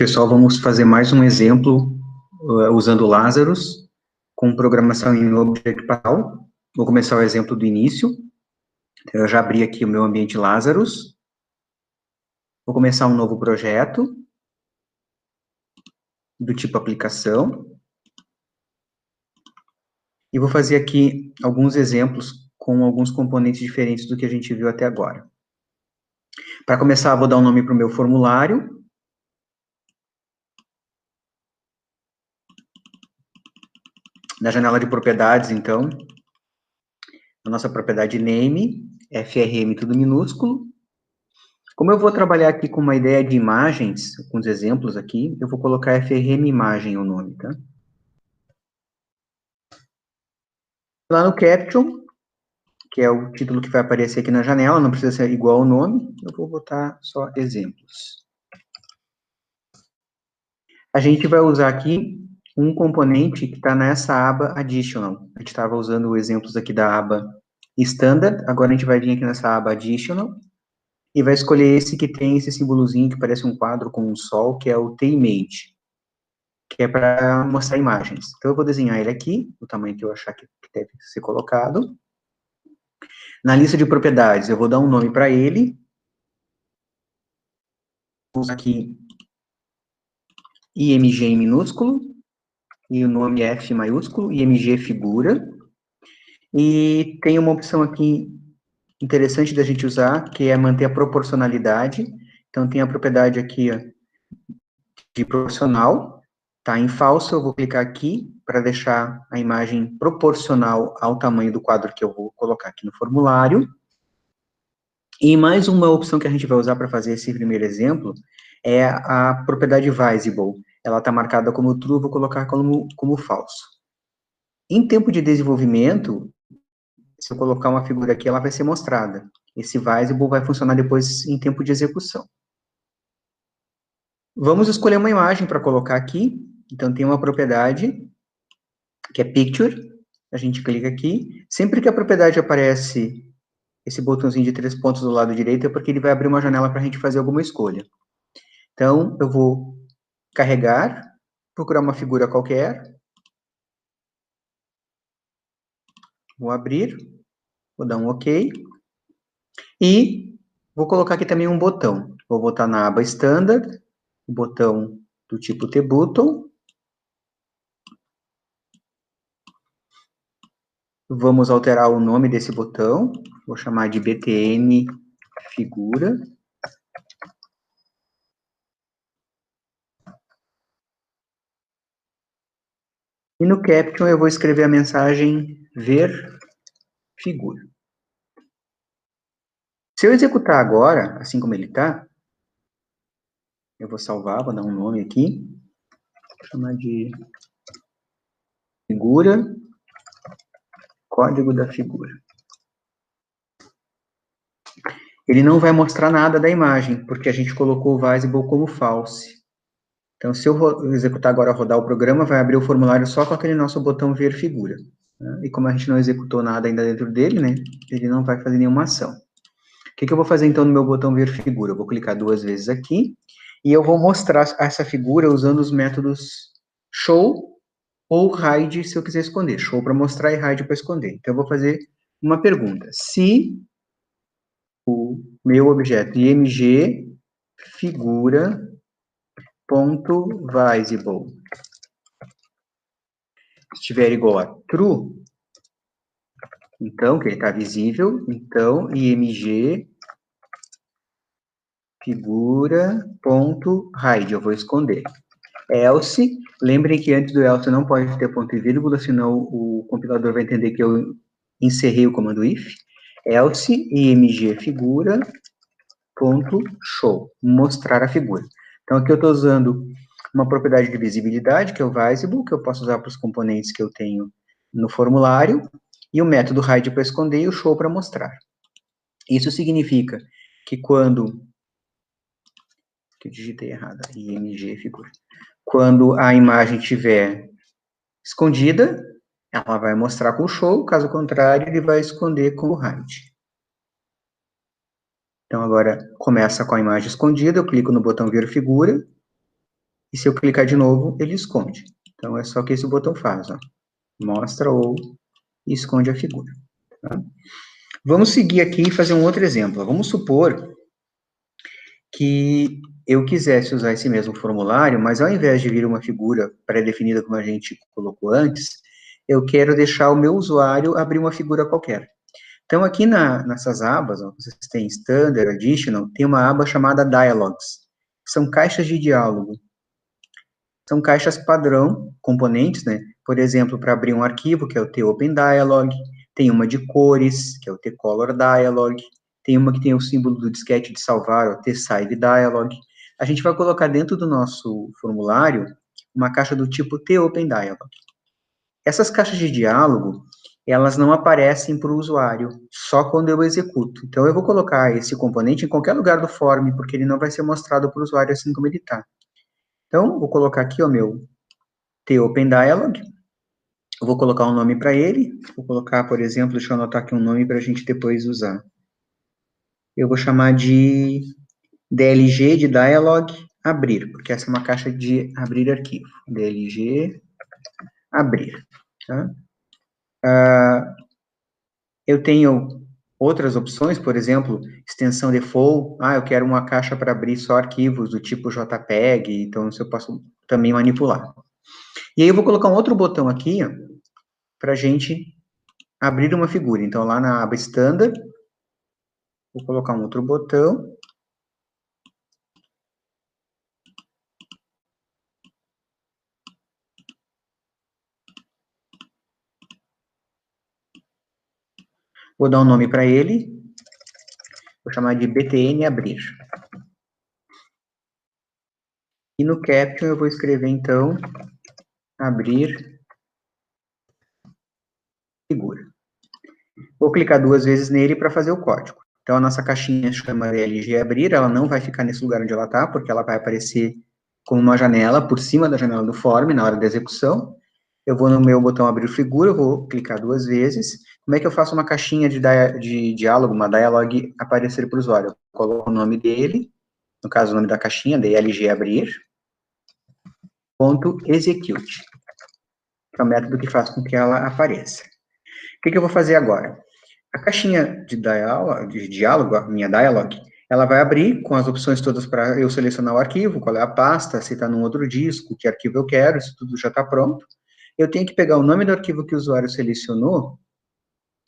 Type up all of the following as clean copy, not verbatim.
Pessoal, vamos fazer mais um exemplo usando Lazarus com programação em Object-Pascal. Vou começar o exemplo do início. Eu já abri aqui o meu ambiente Lazarus. Vou começar um novo projeto do tipo aplicação. E vou fazer aqui alguns exemplos com alguns componentes diferentes do que a gente viu até agora. Para começar, vou dar um nome para o meu formulário. Na janela de propriedades, então, a nossa propriedade name, FRM tudo minúsculo. Como eu vou trabalhar aqui com uma ideia de imagens, com os exemplos aqui, eu vou colocar FRM imagem o nome, tá? Lá no Caption, que é o título que vai aparecer aqui na janela, não precisa ser igual ao nome, eu vou botar só exemplos. A gente vai usar aqui um componente que está nessa aba Additional. A gente estava usando exemplos aqui da aba Standard, agora a gente vai vir aqui nessa aba Additional, e vai escolher esse que tem esse símbolozinho que parece um quadro com um sol, que é o T-Image, que é para mostrar imagens. Então, eu vou desenhar ele aqui, o tamanho que eu achar que deve ser colocado. Na lista de propriedades, eu vou dar um nome para ele. Vou usar aqui IMG em minúsculo, e o nome é F maiúsculo, IMG figura. E tem uma opção aqui interessante da gente usar, que é manter a proporcionalidade. Então, tem a propriedade aqui, ó, de proporcional, tá em falso, eu vou clicar aqui para deixar a imagem proporcional ao tamanho do quadro que eu vou colocar aqui no formulário. E mais uma opção que a gente vai usar para fazer esse primeiro exemplo é a propriedade visible. Ela está marcada como true, vou colocar como falso. Em tempo de desenvolvimento, se eu colocar uma figura aqui, ela vai ser mostrada. Esse visible vai funcionar depois em tempo de execução. Vamos escolher uma imagem para colocar aqui. Então, tem uma propriedade, que é Picture. A gente clica aqui. Sempre que a propriedade aparece esse botãozinho de 3 pontos do lado direito, é porque ele vai abrir uma janela para a gente fazer alguma escolha. Então, eu vou carregar, procurar uma figura qualquer. Vou abrir, vou dar um OK. E vou colocar aqui também um botão. Vou botar na aba Standard, o botão do tipo T-Button. Vamos alterar o nome desse botão, vou chamar de BTN Figura. E no Caption eu vou escrever a mensagem ver figura. Se eu executar agora, assim como ele está, eu vou salvar, vou dar um nome aqui, vou chamar de figura, código da figura. Ele não vai mostrar nada da imagem, porque a gente colocou o visible como false. Então, se eu executar agora, rodar o programa, vai abrir o formulário só com aquele nosso botão ver figura. Né? E como a gente não executou nada ainda dentro dele, né, ele não vai fazer nenhuma ação. O que eu vou fazer, então, no meu botão ver figura? Eu vou clicar 2 vezes aqui, e eu vou mostrar essa figura usando os métodos show ou hide, se eu quiser esconder. Show para mostrar e hide para esconder. Então, eu vou fazer uma pergunta. Se o meu objeto img figura ponto visible estiver igual a true, então, que ele está visível, então, img figura ponto hide, eu vou esconder. Else, lembrem que antes do else não pode ter ponto e vírgula, senão o compilador vai entender que eu encerrei o comando if. Else img figura ponto show, mostrar a figura. Então, aqui eu estou usando uma propriedade de visibilidade, que é o visible, que eu posso usar para os componentes que eu tenho no formulário, e o método hide para esconder e o show para mostrar. Isso significa que quando... que eu digitei errado, img figura. Quando a imagem estiver escondida, ela vai mostrar com o show, caso contrário, ele vai esconder com o hide. Então, agora, começa com a imagem escondida, eu clico no botão ver figura, e se eu clicar de novo, ele esconde. Então, é só o que esse botão faz, ó. Mostra ou esconde a figura. Tá? Vamos seguir aqui e fazer um outro exemplo. Vamos supor que eu quisesse usar esse mesmo formulário, mas ao invés de vir uma figura pré-definida como a gente colocou antes, eu quero deixar o meu usuário abrir uma figura qualquer. Então, aqui nessas abas, ó, vocês têm Standard, Additional, tem uma aba chamada Dialogs, que são caixas de diálogo. São caixas padrão, componentes, né? Por exemplo, para abrir um arquivo, que é o TOpenDialog, tem uma de cores, que é o TColorDialog, tem uma que tem o símbolo do disquete de salvar, o TSaveDialog. A gente vai colocar dentro do nosso formulário uma caixa do tipo TOpenDialog. Essas caixas de diálogo, elas não aparecem para o usuário, só quando eu executo. Então, eu vou colocar esse componente em qualquer lugar do form, porque ele não vai ser mostrado para o usuário assim como ele está. Então, vou colocar aqui o meu TOpenDialog, eu vou colocar um nome para ele, vou colocar, por exemplo, deixa eu anotar aqui um nome para a gente depois usar. Eu vou chamar de DLG de Dialog abrir, porque essa é uma caixa de abrir arquivo. DLG abrir. Tá? Eu tenho outras opções, por exemplo, extensão default. Eu quero uma caixa para abrir só arquivos do tipo JPEG, então isso eu posso também manipular. E aí eu vou colocar um outro botão aqui, para a gente abrir uma figura. Então, lá na aba Standard, vou colocar um outro botão. Vou dar um nome para ele. Vou chamar de btn abrir. E no caption eu vou escrever, então, abrir figura. Vou clicar 2 vezes nele para fazer o código. Então, a nossa caixinha chama LG abrir, ela não vai ficar nesse lugar onde ela está, porque ela vai aparecer como uma janela, por cima da janela do form, na hora da execução. Eu vou no meu botão abrir figura, eu vou clicar 2 vezes. Como é que eu faço uma caixinha de diálogo, uma dialog, aparecer para o usuário? Eu coloco o nome dele, no caso o nome da caixinha, DLG abrir, ponto execute, que é o método que faz com que ela apareça. O que eu vou fazer agora? A caixinha de diálogo, a minha dialog, ela vai abrir com as opções todas para eu selecionar o arquivo, qual é a pasta, se está num outro disco, que arquivo eu quero, isso tudo já está pronto. Eu tenho que pegar o nome do arquivo que o usuário selecionou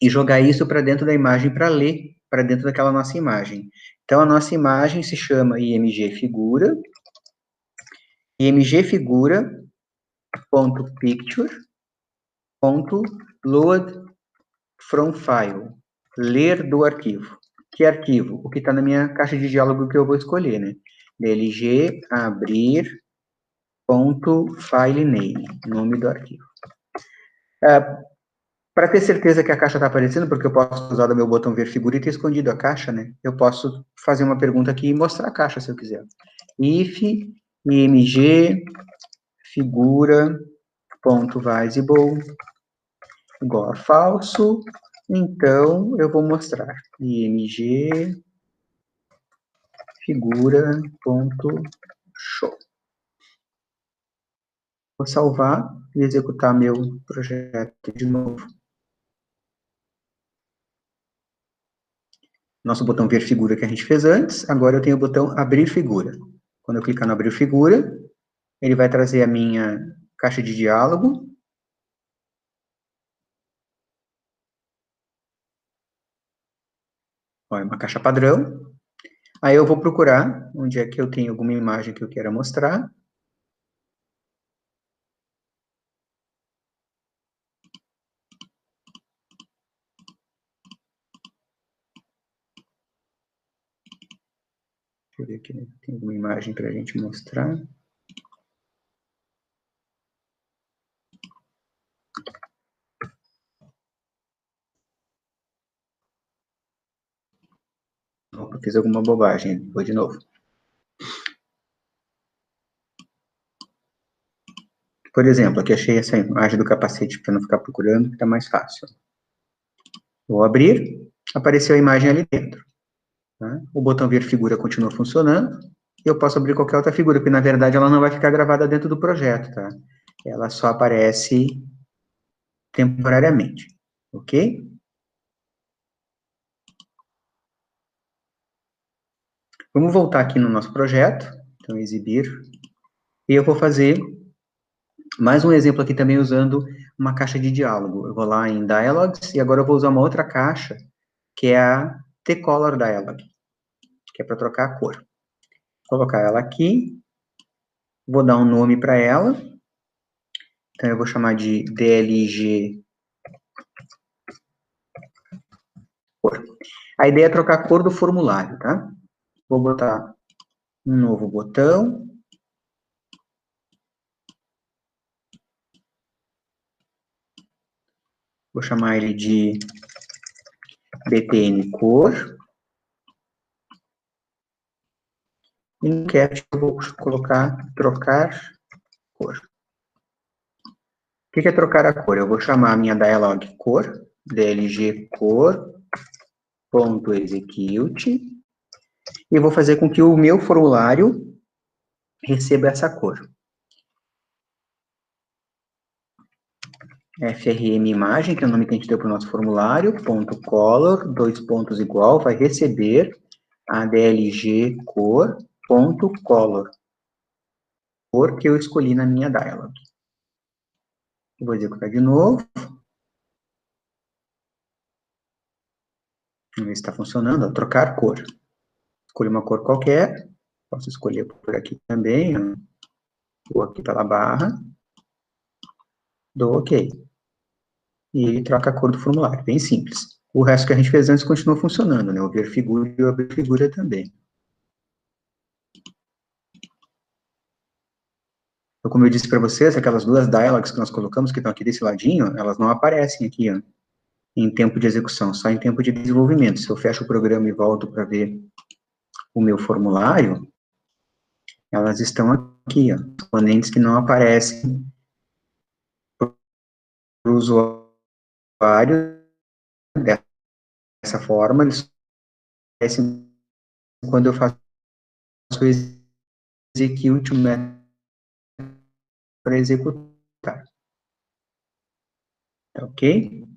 e jogar isso para dentro da imagem para ler, para dentro daquela nossa imagem. Então, a nossa imagem se chama img figura.picture.load from file, ler do arquivo. Que arquivo? O que está na minha caixa de diálogo que eu vou escolher, né? DLG abrir ponto file name, nome do arquivo. Para ter certeza que a caixa está aparecendo, porque eu posso usar o meu botão ver figura e ter escondido a caixa, né? Eu posso fazer uma pergunta aqui e mostrar a caixa, se eu quiser. If img figura.visible igual a falso, então eu vou mostrar img figura.show. Vou salvar e executar meu projeto de novo. Nosso botão ver figura que a gente fez antes, agora eu tenho o botão abrir figura. Quando eu clicar no abrir figura, ele vai trazer a minha caixa de diálogo. Olha, uma caixa padrão. Aí eu vou procurar onde é que eu tenho alguma imagem que eu queira mostrar. Deixa eu ver aqui, né? Tem alguma imagem para a gente mostrar. Opa, fiz alguma bobagem, vou de novo. Por exemplo, aqui achei essa imagem do capacete para não ficar procurando, que está mais fácil. Vou abrir, apareceu a imagem ali dentro. Tá? O botão ver figura continua funcionando. eu posso abrir qualquer outra figura, porque na verdade ela não vai ficar gravada dentro do projeto, tá? Ela só aparece temporariamente, ok? Vamos voltar aqui no nosso projeto, então exibir, e eu vou fazer mais um exemplo aqui também usando uma caixa de diálogo. Eu vou lá em Dialogs, e agora eu vou usar uma outra caixa, que é a T-Color Dialog, que é para trocar a cor. Vou colocar ela aqui, vou dar um nome para ela, então eu vou chamar de DLG cor. A ideia é trocar a cor do formulário, tá? Vou botar um novo botão, vou chamar ele de BTN cor, e no caption eu vou colocar trocar cor. O que é trocar a cor? Eu vou chamar a minha dialog cor, dlg cor.execute, e vou fazer com que o meu formulário receba essa cor. frm imagem, que é o nome que a gente deu para o nosso formulário, ponto color, dois pontos igual, vai receber a dlg cor.color, cor que eu escolhi na minha dialog. Eu vou executar de novo. Vamos ver se está funcionando. Trocar cor. Escolho uma cor qualquer. Posso escolher por aqui também. Vou aqui pela barra. Dou OK. E ele troca a cor do formulário. Bem simples. O resto que a gente fez antes continua funcionando, né? O ver figura e o abrir figura também. Então, como eu disse para vocês, aquelas duas dialogs que nós colocamos, que estão aqui desse ladinho, elas não aparecem aqui, ó, em tempo de execução, só em tempo de desenvolvimento. Se eu fecho o programa e volto para ver o meu formulário, elas estão aqui, ó, componentes que não aparecem para o usuário dessa forma, eles aparecem quando eu faço o execute o método para executar. Tá ok?